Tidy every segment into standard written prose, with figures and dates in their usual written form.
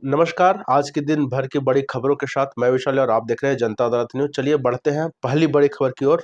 नमस्कार। आज के दिन भर की बड़ी खबरों के साथ मैं विशाल और आप देख रहे हैं जनता अदालत न्यूज। चलिए बढ़ते हैं पहली बड़ी खबर की ओर।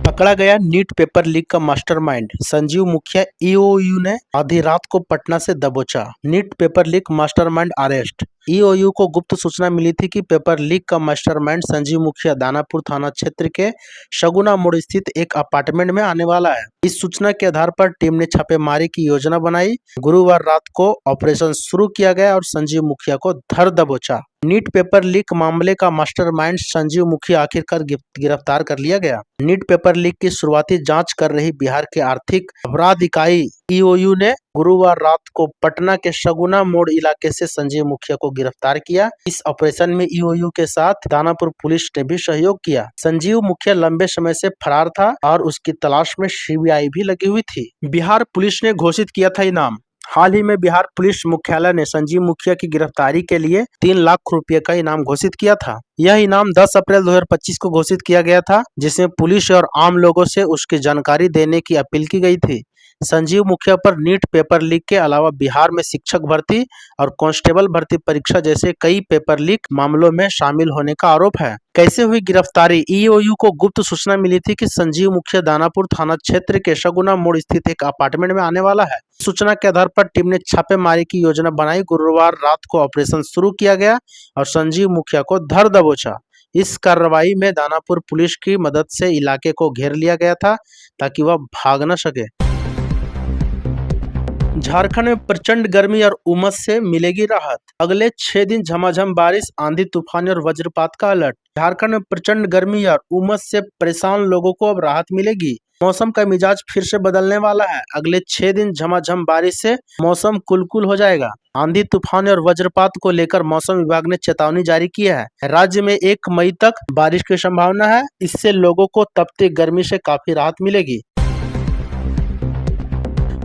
पकड़ा गया नीट पेपर लीक का मास्टरमाइंड, संजीव मुखिया ईओयू ने आधी रात को पटना से दबोचा। NEET paper leak mastermind arrest. EOU को गुप्त सूचना मिली थी कि पेपर लीक का मास्टरमाइंड संजीव मुखिया दानापुर थाना क्षेत्र के शगुना मोड़ स्थित एक अपार्टमेंट में आने वाला है। इस सूचना के आधार पर टीम ने छापेमारी की योजना बनाई। गुरुवार रात को ऑपरेशन शुरू किया गया और संजीव मुखिया को धर दबोचा। नीट पेपर लीक मामले का मास्टरमाइंड संजीव मुखिया आखिरकार गिरफ्तार कर लिया गया। नीट पेपर लीक की शुरुआती जांच कर रही बिहार के आर्थिक अपराध इकाई ईओयू ने गुरुवार रात को पटना के शगुना मोड़ इलाके से संजीव मुखिया को गिरफ्तार किया। इस ऑपरेशन में ईओयू के साथ दानापुर पुलिस ने भी सहयोग किया। संजीव मुखिया लंबे समय से फरार था और उसकी तलाश में सीबीआई भी लगी हुई थी। बिहार पुलिस ने घोषित किया था इनाम। हाल ही में बिहार पुलिस मुख्यालय ने संजीव मुखिया की गिरफ्तारी के लिए 3 लाख रुपए का इनाम घोषित किया था। यह इनाम 10 अप्रैल 2025 को घोषित किया गया था, जिसमें पुलिस और आम लोगों से उसकी जानकारी देने की अपील की गई थी। संजीव मुखिया पर नीट पेपर लीक के अलावा बिहार में शिक्षक भर्ती और कांस्टेबल भर्ती परीक्षा जैसे कई पेपर लीक मामलों में शामिल होने का आरोप है। कैसे हुई गिरफ्तारी? ईओयू को गुप्त सूचना मिली थी कि संजीव मुखिया दानापुर थाना क्षेत्र के शगुना मोड़ स्थित एक अपार्टमेंट में आने वाला है। सूचना के आधार पर टीम ने छापेमारी की योजना बनाई। गुरुवार रात को ऑपरेशन शुरू किया गया और संजीव मुखिया को धर दबोचा। इस कार्रवाई में दानापुर पुलिस की मदद से इलाके को घेर लिया गया था ताकि वह भाग न सके। झारखंड में प्रचंड गर्मी और उमस से मिलेगी राहत। अगले 6 दिन झमाझम बारिश, आंधी तूफान और वज्रपात का अलर्ट। झारखंड में प्रचंड गर्मी और उमस से परेशान लोगों को अब राहत मिलेगी। मौसम का मिजाज फिर से बदलने वाला है। अगले 6 दिन झमाझम बारिश से मौसम कुलकुल हो जाएगा। आंधी तूफान और वज्रपात को लेकर मौसम विभाग ने चेतावनी जारी की है। राज्य में 1 मई तक बारिश की संभावना है। इससे लोगों को तपती गर्मी से काफी राहत मिलेगी।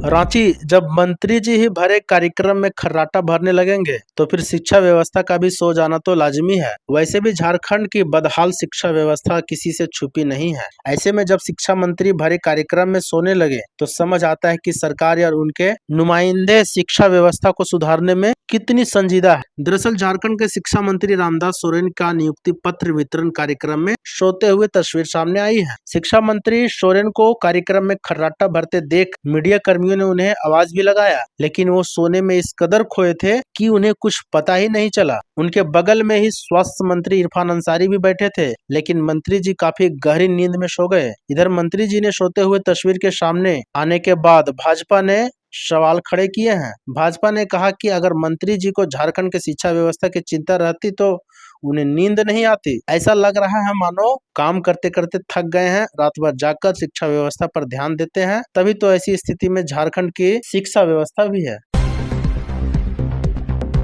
रांची, जब मंत्री जी ही भरे कार्यक्रम में खर्राटा भरने लगेंगे तो फिर शिक्षा व्यवस्था का भी सो जाना तो लाजमी है। वैसे भी झारखंड की बदहाल शिक्षा व्यवस्था किसी से छुपी नहीं है। ऐसे में जब शिक्षा मंत्री भरे कार्यक्रम में सोने लगे तो समझ आता है कि सरकार और उनके नुमाइंदे शिक्षा व्यवस्था को सुधारने में कितनी संजीदा है। दरअसल झारखंड के शिक्षा मंत्री रामदास सोरेन का नियुक्ति पत्र वितरण कार्यक्रम में सोते हुए तस्वीर सामने आई है। शिक्षा मंत्री सोरेन को कार्यक्रम में खर्राटा भरते देख मीडिया कर्मियों ने उन्हें आवाज भी लगाया, लेकिन वो सोने में इस कदर खोए थे कि उन्हें कुछ पता ही नहीं चला। उनके बगल में ही स्वास्थ्य मंत्री इरफान अंसारी भी बैठे थे, लेकिन मंत्री जी काफी गहरी नींद में सो गए। इधर मंत्री जी ने सोते हुए तस्वीर के सामने आने के बाद भाजपा ने सवाल खड़े किए हैं। भाजपा ने कहा कि अगर मंत्री जी को झारखंड के शिक्षा व्यवस्था की चिंता रहती तो उन्हें नींद नहीं आती। ऐसा लग रहा है मानो काम करते करते थक गए हैं, रात भर जागकर शिक्षा व्यवस्था पर ध्यान देते हैं। तभी तो ऐसी स्थिति में झारखंड की शिक्षा व्यवस्था भी है।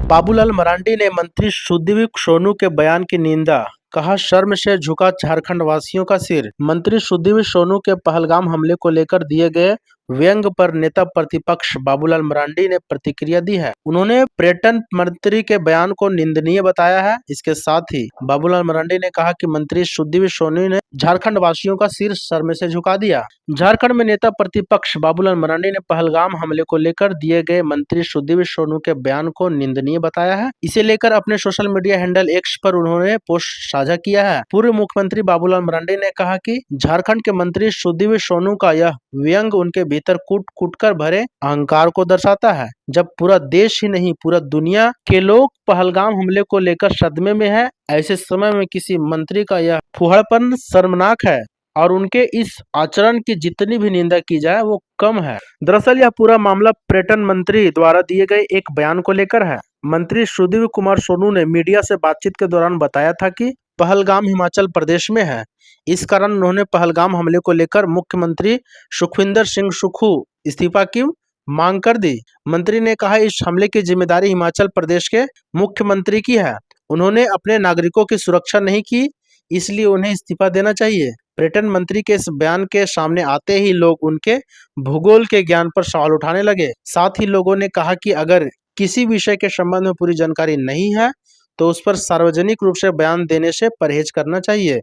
बाबूलाल मरांडी ने मंत्री सुदीप सोनू के बयान की निंदा। कहा, शर्म से झुका झारखंड वासियों का सिर। मंत्री सुदीप सोनू के पहलगाम हमले को लेकर दिए गए व्यंग पर नेता प्रतिपक्ष बाबूलाल मरांडी ने प्रतिक्रिया दी है। उन्होंने पर्यटन मंत्री के बयान को निंदनीय बताया है। इसके साथ ही बाबूलाल मरांडी ने कहा कि मंत्री सुदीप सोनू ने झारखंड वासियों का सिर शर्म से झुका दिया। झारखंड में नेता प्रतिपक्ष बाबूलाल मरांडी ने पहलगाम हमले को लेकर दिए गए मंत्री सुदीप सोनू के बयान को निंदनीय बताया है। इसे लेकर अपने सोशल मीडिया हैंडल एक्स पर उन्होंने पोस्ट साझा किया है। पूर्व मुख्यमंत्री बाबूलाल मरांडी ने कहा कि झारखंड के मंत्री सुदीप सोनू का यह व्यंग उनके भीतर कूट कूट कर भरे अहंकार को दर्शाता है। जब पूरा देश ही नहीं पूरा दुनिया के लोग पहलगाम हमले को लेकर सदमे में है, ऐसे समय में किसी मंत्री का यह फुहड़पन शर्मनाक है और उनके इस आचरण की जितनी भी निंदा की जाए वो कम है। दरअसल यह पूरा मामला पर्यटन मंत्री द्वारा दिए गए एक बयान को लेकर है। मंत्री सुदीप कुमार सोनू ने मीडिया से बातचीत के दौरान बताया था कि पहलगाम हिमाचल प्रदेश में है। इस कारण उन्होंने पहलगाम हमले को लेकर मुख्यमंत्री सुखविंदर सिंह सुक्खू इस्तीफा की मांग कर दी। मंत्री ने कहा, इस हमले की जिम्मेदारी हिमाचल प्रदेश के मुख्यमंत्री की है। उन्होंने अपने नागरिकों की सुरक्षा नहीं की, इसलिए उन्हें इस्तीफा देना चाहिए। पर्यटन मंत्री के इस बयान के सामने आते ही लोग उनके भूगोल के ज्ञान पर सवाल उठाने लगे। साथ ही लोगों ने कहा कि अगर किसी विषय के संबंध में पूरी जानकारी नहीं है तो उस पर सार्वजनिक रूप से बयान देने से परहेज करना चाहिए।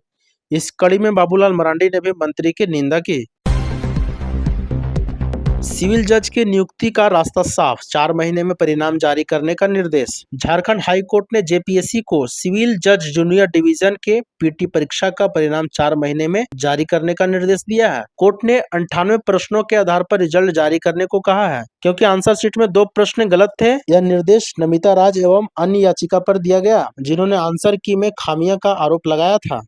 इस कड़ी में बाबूलाल मरांडी ने भी मंत्री की निंदा की। सिविल जज की नियुक्ति का रास्ता साफ, 4 महीने में परिणाम जारी करने का निर्देश। झारखंड हाई कोर्ट ने जेपीएससी को सिविल जज जूनियर डिवीजन के पीटी परीक्षा का परिणाम 4 महीने में जारी करने का निर्देश दिया है। कोर्ट ने 98 प्रश्नों के आधार पर रिजल्ट जारी करने को कहा है, क्योंकि आंसर शीट में 2 प्रश्न गलत थे। यह निर्देश नमिता राज एवं अन्य याचिका पर दिया गया, जिन्होंने आंसर की में खामियां का आरोप लगाया था।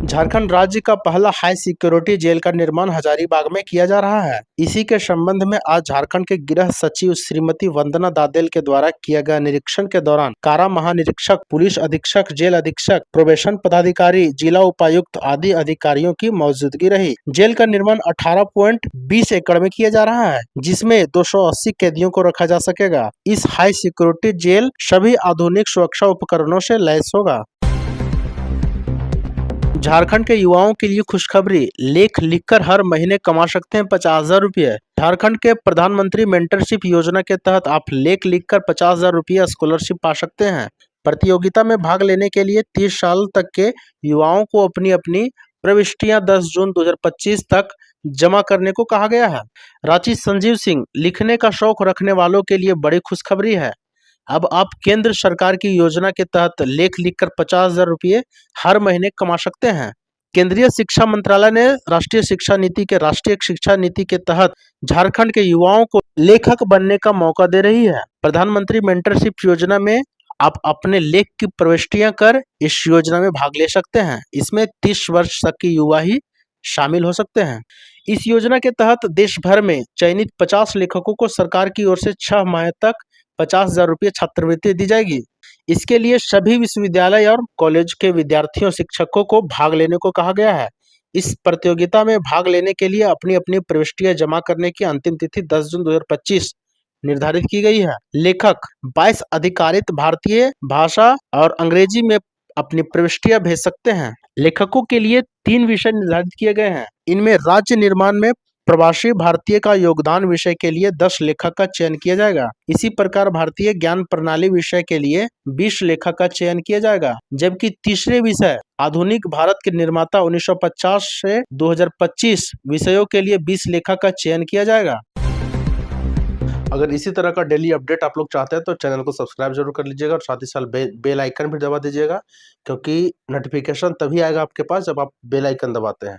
झारखंड राज्य का पहला हाई सिक्योरिटी जेल का निर्माण हजारीबाग में किया जा रहा है। इसी के संबंध में आज झारखंड के गृह सचिव श्रीमती वंदना दादेल के द्वारा किया गया निरीक्षण के दौरान कारा महानिरीक्षक, पुलिस अधीक्षक, जेल अधीक्षक, प्रोबेशन पदाधिकारी, जिला उपायुक्त आदि अधिकारियों की मौजूदगी रही। जेल का निर्माण 18.20 एकड़ में किया जा रहा है, जिसमें 280 कैदियों को रखा जा सकेगा। इस हाई सिक्योरिटी जेल सभी आधुनिक सुरक्षा उपकरणों से लैस होगा। झारखंड के युवाओं के लिए खुशखबरी, लेख लिखकर हर महीने कमा सकते हैं 50,000 रुपये। झारखंड के प्रधानमंत्री मेंटरशिप योजना के तहत आप लेख लिखकर 50,000 रुपये स्कॉलरशिप पा सकते हैं। प्रतियोगिता में भाग लेने के लिए 30 साल तक के युवाओं को अपनी अपनी प्रविष्टियां 10 जून 2025 तक जमा करने को कहा गया है। रांची संजीव सिंह, लिखने का शौक रखने वालों के लिए बड़ी खुशखबरी है। अब आप केंद्र सरकार की योजना के तहत लेख लिखकर 50,000 रुपये हर महीने कमा सकते हैं। केंद्रीय शिक्षा मंत्रालय ने राष्ट्रीय शिक्षा नीति के तहत झारखंड के युवाओं को लेखक बनने का मौका दे रही है। प्रधानमंत्री मेंटरशिप योजना में आप अपने लेख की प्रविष्टियां कर इस योजना में भाग ले सकते हैं। इसमें 30 वर्ष तक के युवा ही शामिल हो सकते हैं। इस योजना के तहत देश भर में चयनित 50 लेखकों को सरकार की ओर से 6 माह तक 50,000 रुपये छात्रवृत्ति दी जाएगी। इसके लिए सभी विश्वविद्यालय और कॉलेज के विद्यार्थियों, शिक्षकों को भाग लेने को कहा गया है। इस प्रतियोगिता में भाग लेने के लिए अपनी अपनी प्रविष्टियां जमा करने की अंतिम तिथि 10 जून 2025 निर्धारित की गई है। लेखक 22 अधिकारित भारतीय भाषा और अंग्रेजी में अपनी प्रविष्टियां भेज सकते हैं। लेखकों के लिए 3 विषय निर्धारित किए गए हैं। इनमें राज्य निर्माण में प्रवासी भारतीय का योगदान विषय के लिए 10 लेखक का चयन किया जाएगा। इसी प्रकार भारतीय ज्ञान प्रणाली विषय के लिए 20 लेखक का चयन किया जाएगा, जबकि तीसरे विषय आधुनिक भारत के निर्माता 1950 से 2025 विषयों के लिए 20 लेखक का चयन किया जाएगा। अगर इसी तरह का डेली अपडेट आप लोग चाहते हैं तो चैनल को सब्सक्राइब जरूर कर लीजिएगा और साथ ही साथ बेल आइकन भी दबा दीजिएगा, क्योंकि नोटिफिकेशन तभी आएगा आपके पास जब आप बेल आइकन दबाते हैं।